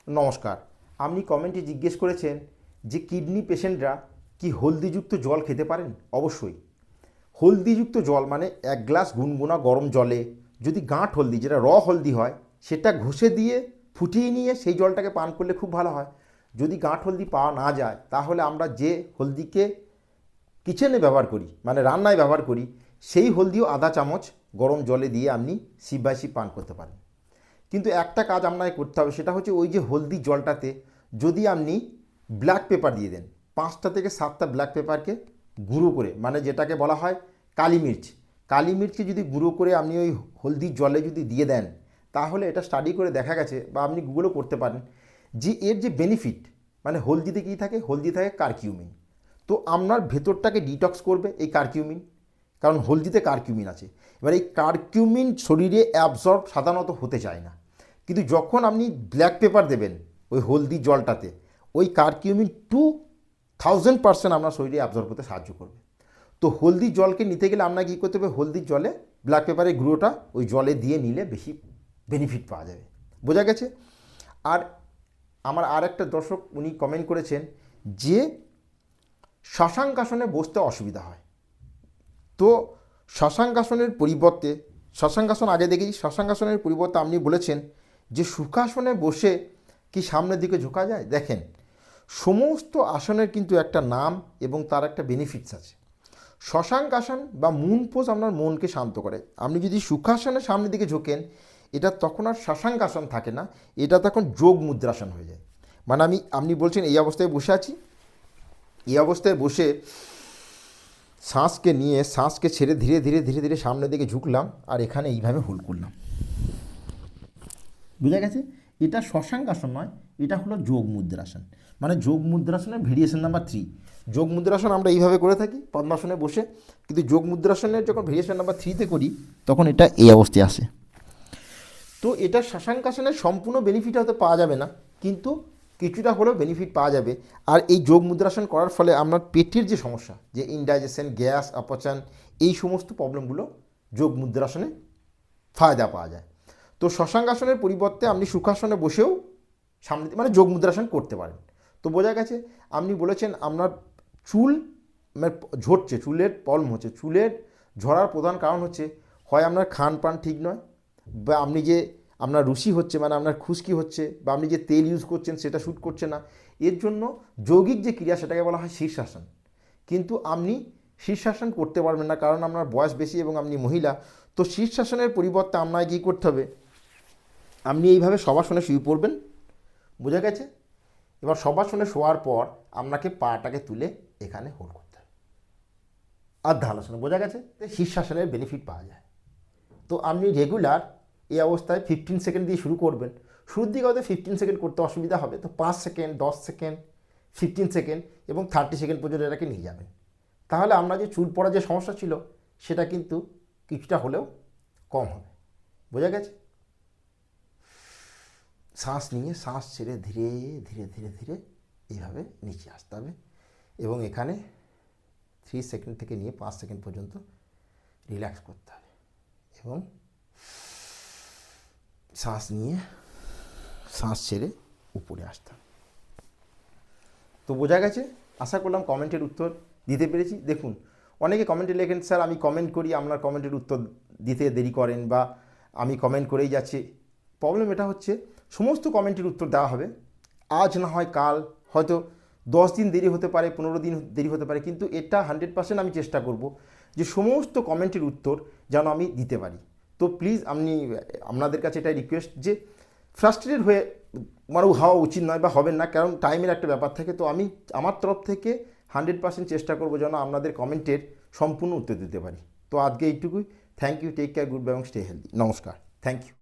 নমস্কার। আপনি কমেন্টে জিজ্ঞেস করেছেন যে কিডনি পেশেন্টরা কি হলদিযুক্ত জল খেতে পারেন? অবশ্যই। হলদিযুক্ত জল মানে 1 গ্লাস গুনগুনা গরম জলে যদি গাঁট হলদি, যেটা হলদি হয়, সেটা ঘষে দিয়ে ফুটিয়ে নিয়ে সেই জলটাকে পান করলে খুব ভালো হয়। যদি গাঁট হলদি পাওয়া না যায় তাহলে আমরা যে হলদিকে কিচেনে ব্যবহার করি, মানে রান্নায় ব্যবহার করি, সেই হলদিও আধা চামচ গরম জলে দিয়ে আপনি সিপ বাই সিপ পান করতে পারেন। কিন্তু একটা কাজ আপনাকে করতে হবে, সেটা হচ্ছে ওই যে হলদি জলটাতে যদি আপনি ব্ল্যাক পেপার দিয়ে দেন, 5টা থেকে 7টা ব্ল্যাক পেপারকে গুঁড়ো করে, মানে যেটাকে বলা হয় কালি মির্চ, কালি মির্চকে যদি গুঁড়ো করে আপনি ওই হলদির জলে যদি দিয়ে দেন, তাহলে এটা স্টাডি করে দেখা গেছে, বা আপনি গুগলও করতে পারেন, যে এর যে বেনিফিট, মানে হলদিতে কী থাকে, হলদি থাকে কারকিউমিন। তো আপনার ভেতরটাকে ডিটক্স করবে এই কারকিউমিন, কারণ হলদিতে কারকিউমিন আছে। এবার এই কারকিউমিন শরীরে অ্যাবজর্ব সাধারণত হতে চায় না, কিন্তু যখন আপনি ব্ল্যাক পেপার দেবেন ওই হলদি জলটাতে, ওই কারকিউমিন 2000% আপনার শরীরে অ্যাবজর্ব করতে সাহায্য করবে। তো হলদি জলকে নিতে গেলে আপনাকে কী করতে হবে, হলদির জলে ব্ল্যাক পেপারের গুঁড়োটা ওই জলে দিয়ে নিলে বেশি বেনিফিট পাওয়া যাবে। বোঝা গেছে? আর আমার আর একটা দর্শক উনি কমেন্ট করেছেন যে শশাঙ্কাসনে বসতে অসুবিধা হয়। তো শশাঙ্কাসনের পরিবর্তে, শশাঙ্কাসন আগে দেখেছি, শশাঙ্কাসনের পরিবর্তে আপনি বলেছেন যে সুখাসনে বসে কি সামনের দিকে ঝোঁকা যায়। দেখেন, সমস্ত আসনের কিন্তু একটা নাম এবং তার একটা বেনিফিটস আছে। শশাঙ্কাসন বা মুন পোজ আপনার মনকে শান্ত করে। আপনি যদি সুখাসনের সামনের দিকে ঝোঁকেন, এটা তখন আর শশাঙ্কাসন থাকে না, এটা তখন যোগ মুদ্রাসন হয়ে যায়। মানে আপনি বলছেন এই অবস্থায় বসে আছি, এই অবস্থায় বসে শ্বাসকে নিয়ে শ্বাসকে ছেড়ে ধীরে ধীরে ধীরে ধীরে সামনের দিকে ঝুঁকলাম, আর এখানে এইভাবে হোল্ড করলাম। বুঝা গেছে? এটা শশাঙ্কাসন নয়, এটা হলো যোগ মুদ্রাসন। মানে যোগ মুদ্রাসনের ভেরিয়েশন নাম্বার 3। যোগ মুদ্রাসন আমরা এইভাবে করে থাকি পদ্মাসনে বসে, কিন্তু যোগ মুদ্রাসনের যখন ভেরিয়েশন নাম্বার 3তে করি, তখন এটা এই অবস্থায় আসে। তো এটা শশাঙ্কাসনের সম্পূর্ণ বেনিফিট হয়তো পাওয়া যাবে না, কিন্তু কিছুটা হলেও বেনিফিট পাওয়া যাবে। আর এই যোগ মুদ্রাসন করার ফলে আপনার পেটের যে সমস্যা, যে ইনডাইজেশন, গ্যাস, অপচন, এই সমস্ত প্রবলেমগুলো যোগ মুদ্রাসনে ফায়দা পাওয়া যায়। তো শশাঙ্কাসনের পরিবর্তে আপনি সুখাসনে বসেও সামনে মানে যোগ মুদ্রাসন করতে পারেন। তো বোঝা গেছে? আপনি বলেছেন আপনার চুল মানে ঝরছে, চুলের প্রবলেম হচ্ছে। চুলের ঝরার প্রধান কারণ হচ্ছে হয় আপনার খান পান ঠিক নয়, বা আপনি যে আপনার রুচি হচ্ছে, মানে আপনার খুশকি হচ্ছে, বা আপনি যে তেল ইউজ করছেন সেটা শ্যুট করছে না। এর জন্য যৌগিক যে ক্রিয়া, সেটাকে বলা হয় শীর্ষাসন। কিন্তু আপনি শীর্ষাসন করতে পারবেন না, কারণ আপনার বয়স বেশি এবং আপনি মহিলা। তো শীর্ষাসনের পরিবর্তে আপনাকে কী করতে হবে, আপনি এইভাবে শবাসনে শুয়ে পড়বেন। বোঝা গেছে? এবার শবাসনে শোয়ার পর আপনাকে পাটাকে তুলে এখানে হোল্ড করতে হবে আর্ধালাসনে। বোঝা গেছে? শীর্ষাসনের বেনিফিট পাওয়া যায়। তো আপনি রেগুলার এই অবস্থায় 15 সেকেন্ড দিয়ে শুরু করবেন। শুরুর দিকে হয়তো 15 সেকেন্ড করতে অসুবিধা হবে, তো 5 সেকেন্ড, 10 সেকেন্ড, 15 সেকেন্ড এবং 30 সেকেন্ড পর্যন্ত এটাকে নিয়ে যাবেন। তাহলে আপনার যে চুল পড়ার যে সমস্যা ছিল, সেটা কিন্তু কিছুটা হলেও কম হবে। বোঝা গেছে? শ্বাস নিয়ে শ্বাস ছেড়ে ধীরে ধীরে ধীরে ধীরে এইভাবে নিচে আসতে হবে, এবং এখানে 3 সেকেন্ড থেকে নিয়ে 5 সেকেন্ড পর্যন্ত রিল্যাক্স করতে হবে, এবং শ্বাস নিয়ে শ্বাস ছেড়ে উপরে আসতে হবে। তো বোঝা গেছে? আশা করলাম কমেন্টের উত্তর দিতে পেরেছি। দেখুন, অনেকে কমেন্টে লেখেন, স্যার আমি কমেন্ট করি, আপনার কমেন্টের উত্তর দিতে দেরি করেন, বা আমি কমেন্ট করেই যাচ্ছি। প্রবলেম এটা হচ্ছে, সমস্ত কমেন্টের উত্তর দেওয়া হবে, আজ না হয় কাল, হয়তো 10 দিন দেরি হতে পারে, 15 দিন দেরি হতে পারে, কিন্তু এটা 100% আমি চেষ্টা করব যে সমস্ত কমেন্টের উত্তর যেন আমি দিতে পারি। তো প্লিজ আপনাদের কাছে এটাই রিকোয়েস্ট যে ফ্রাস্ট্রেটেড হয়ে মানে হওয়া উচিত নয়, বা হবেন না, কারণ টাইমের একটা ব্যাপার থাকে। তো আমি আমার তরফ থেকে 100% চেষ্টা করব যেন আপনাদের কমেন্টের সম্পূর্ণ উত্তর দিতে পারি। তো আজকে এইটুকুই। Thank you, take care, good bye এবং স্টে হেলদি। নমস্কার, থ্যাংক ইউ।